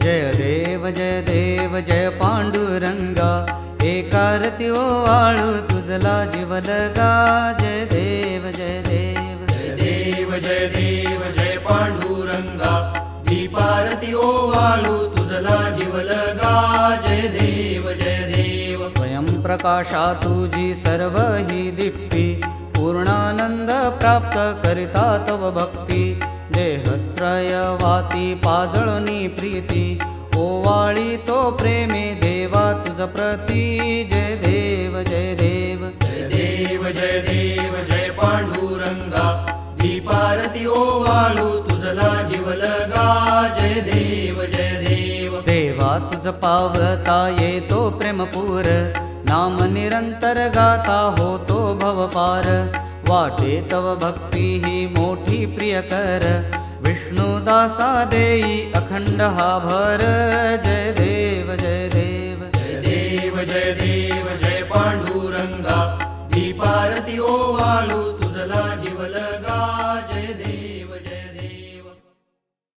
जय देव जय पांडुरंगा, एकारती ओवाळू तुझला जीव लगा। जय देव जय देव जय देव जय देव जय पांडुरंगा, दीपारती ओवाळू तुझला जीव लगा। जय देव जय देव स्वयं प्रकाशा तुझी सर्व ही दीप्ती, पूर्णानंद प्राप्त करिता तव भक्ती। देहत्रय वाती पाजळणी प्रीती, ओवाळी तो प्रेमे देवा तुझ प्रती। जय देव जय देव जय देव जय देव जय पांडुरंगा, दीपारती ओवाळू तुझला जीव लगा। जय देव जय देव देवा तुझ पावता येतो प्रेमपूर, नाम निरंतर गाता होतो भवपार। वाटे तव भक्ती ही मोठी प्रियकर, विष्णुदासा देई अखंड हा भर। जय देव जय देव जय देव जय देव जय पांडुरंगा, दीपारती ओवाळू